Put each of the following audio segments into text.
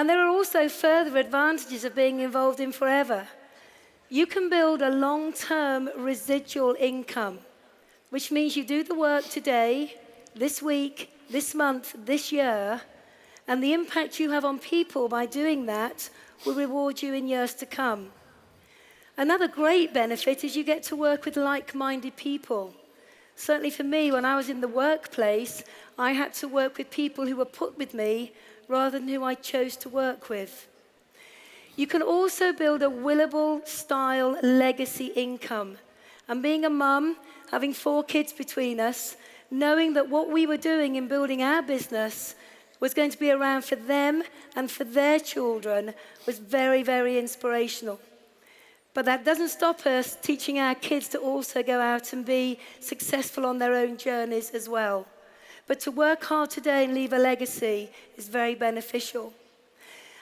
And there are also further advantages of being involved in Forever. You can build a long-term residual income, which means you do the work today, this week, this month, this year, and the impact you have on people by doing that will reward you in years to come. Another great benefit is you get to work with like-minded people. Certainly for me, when I was in the workplace, I had to work with people who were put with me rather than who I chose to work with. You can also build a Willable-style legacy income. And being a mum, having 4 kids between us, knowing that what we were doing in building our business was going to be around for them and for their children was very, very inspirational. But that doesn't stop us teaching our kids to also go out and be successful on their own journeys as well. But to work hard today and leave a legacy is very beneficial.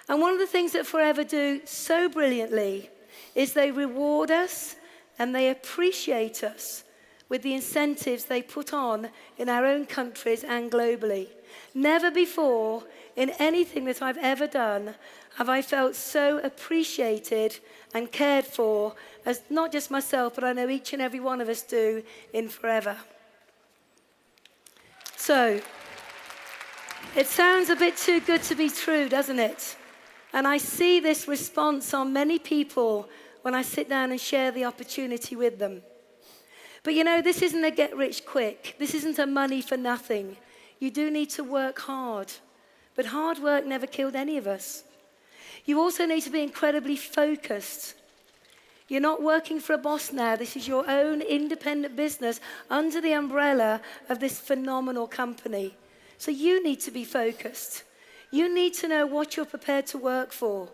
And one of the things that Forever do so brilliantly is they reward us and they appreciate us with the incentives they put on in our own countries and globally. Never before in anything that I've ever done have I felt so appreciated and cared for as not just myself, but I know each and every one of us do in Forever. So, it sounds a bit too good to be true, doesn't it? And I see this response on many people when I sit down and share the opportunity with them. But you know, this isn't a get rich quick. This isn't a money for nothing. You do need to work hard. But hard work never killed any of us. You also need to be incredibly focused. You're not working for a boss now. This is your own independent business under the umbrella of this phenomenal company. So you need to be focused. You need to know what you're prepared to work for.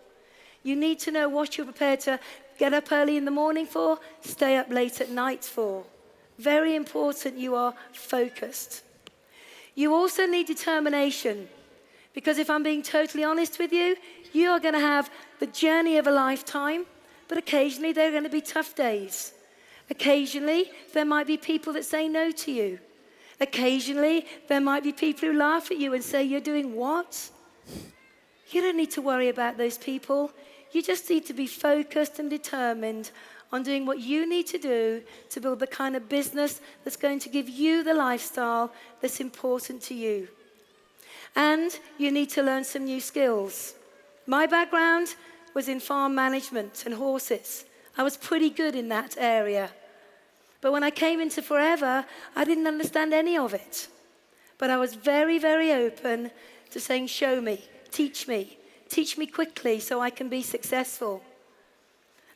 You need to know what you're prepared to get up early in the morning for, stay up late at night for. Very important you are focused. You also need determination. Because if I'm being totally honest with you, you are going to have the journey of a lifetime, but occasionally there are going to be tough days. Occasionally, there might be people that say no to you. Occasionally, there might be people who laugh at you and say, "You're doing what?" You don't need to worry about those people. You just need to be focused and determined on doing what you need to do to build the kind of business that's going to give you the lifestyle that's important to you. And you need to learn some new skills. My background was in farm management and horses. I was pretty good in that area. But when I came into Forever, I didn't understand any of it. But I was very, very open to saying, show me, teach me quickly so I can be successful.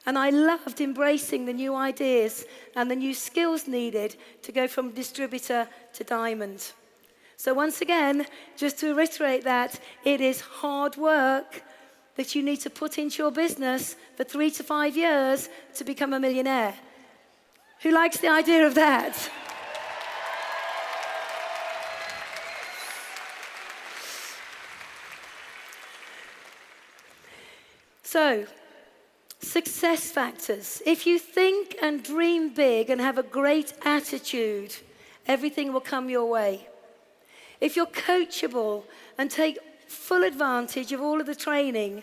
And I loved embracing the new ideas and the new skills needed to go from distributor to diamond. So once again, just to reiterate that, it is hard work that you need to put into your business for 3 to 5 years to become a millionaire. Who likes the idea of that? So, success factors. If you think and dream big and have a great attitude, everything will come your way. If you're coachable and take full advantage of all of the training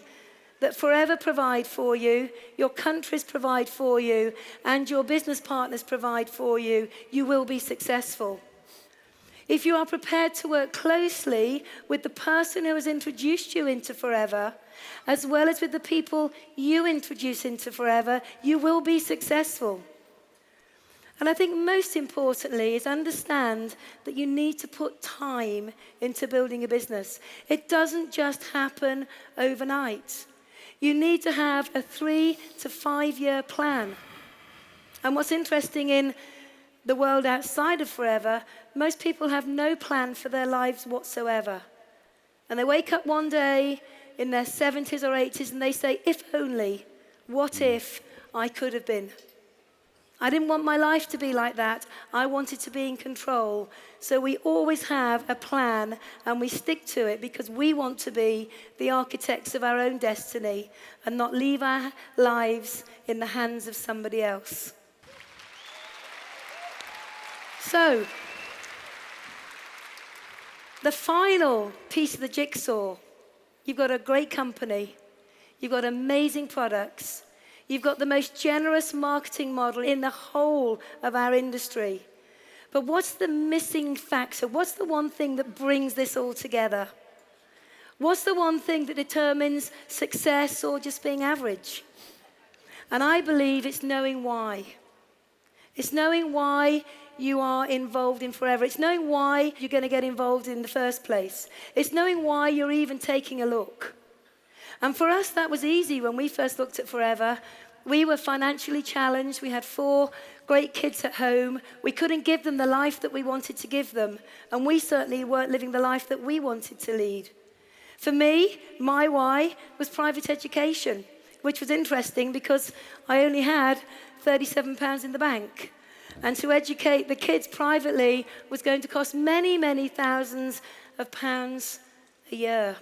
that Forever provide for you, your countries provide for you, and your business partners provide for you, you will be successful. If you are prepared to work closely with the person who has introduced you into Forever, as well as with the people you introduce into Forever, you will be successful. And I think most importantly is understand that you need to put time into building a business. It doesn't just happen overnight. You need to have a 3 to 5 year plan. And what's interesting in the world outside of Forever, most people have no plan for their lives whatsoever. And they wake up one day in their 70s or 80s and they say, if only, what if I could have been? I didn't want my life to be like that. I wanted to be in control. So we always have a plan and we stick to it because we want to be the architects of our own destiny and not leave our lives in the hands of somebody else. So, the final piece of the jigsaw You've got a great company. You've got amazing products. You've got the most generous marketing model in the whole of our industry. But what's the missing factor? What's the one thing that brings this all together? What's the one thing that determines success or just being average? And I believe it's knowing why. It's knowing why you are involved in Forever. It's knowing why you're going to get involved in the first place. It's knowing why you're even taking a look. And for us, that was easy when we first looked at Forever. We were financially challenged. We had 4 great kids at home. We couldn't give them the life that we wanted to give them. And we certainly weren't living the life that we wanted to lead. For me, my why was private education, which was interesting because I only had £37 in the bank. And to educate the kids privately was going to cost many, many thousands of pounds a year.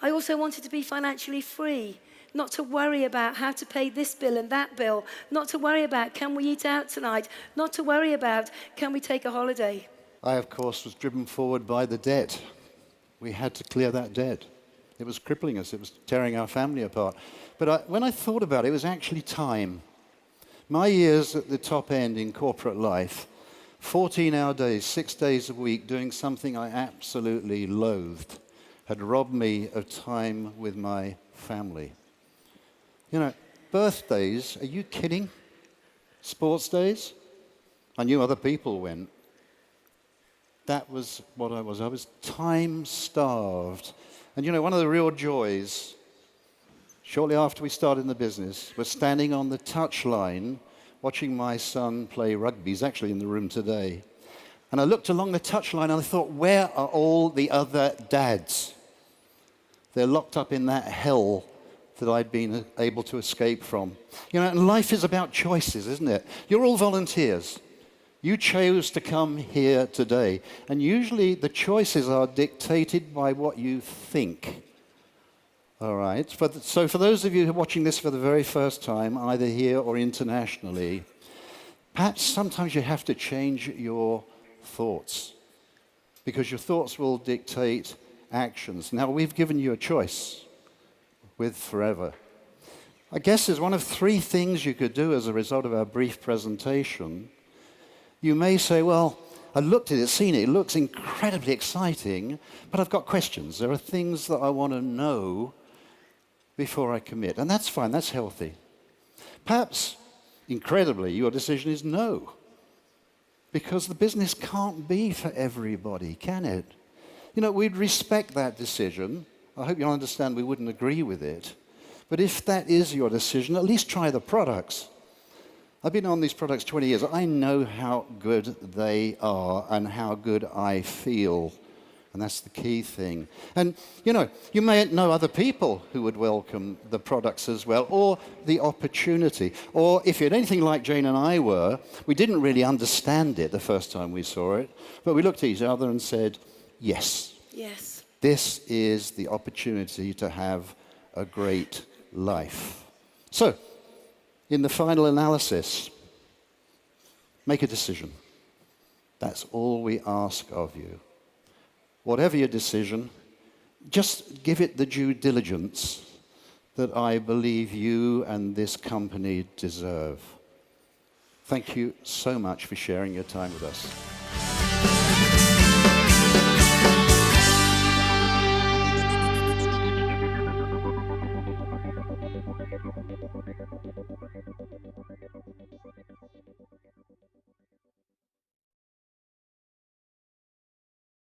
I also wanted to be financially free, not to worry about how to pay this bill and that bill, not to worry about can we eat out tonight, not to worry about can we take a holiday. I, of course, was driven forward by the debt. We had to clear that debt. It was crippling us. It was tearing our family apart. But when I thought about it, it was actually time. My years at the top end in corporate life, 14-hour days, 6 days a week, doing something I absolutely loathed, had robbed me of time with my family. You know, birthdays, are you kidding? Sports days? I knew other people went. That was what I was. I was time-starved. And you know, one of the real joys, shortly after we started in the business, was standing on the touchline watching my son play rugby. He's actually in the room today. And I looked along the touchline and I thought, where are all the other dads? They're locked up in that hell that I'd been able to escape from. You know, and life is about choices, isn't it? You're all volunteers. You chose to come here today. And usually the choices are dictated by what you think. All right? So for those of you who are watching this for the very first time, either here or internationally, perhaps sometimes you have to change your thoughts, because your thoughts will dictate actions. Now, we've given you a choice with Forever. I guess there's one of 3 things you could do as a result of our brief presentation. You may say, well, I looked at it, seen it, it looks incredibly exciting, but I've got questions. There are things that I want to know before I commit. And that's fine, that's healthy. Perhaps, incredibly, your decision is no. Because the business can't be for everybody, can it? You know, we'd respect that decision. I hope you'll understand we wouldn't agree with it. But if that is your decision, at least try the products. I've been on these products 20 years. I know how good they are and how good I feel. And that's the key thing. And, you know, you may know other people who would welcome the products as well, or the opportunity. Or if you're anything like Jayne and I were, we didn't really understand it the first time we saw it, but we looked at each other and said, yes. Yes. This is the opportunity to have a great life. So, in the final analysis, make a decision. That's all we ask of you. Whatever your decision, just give it the due diligence that I believe you and this company deserve. Thank you so much for sharing your time with us.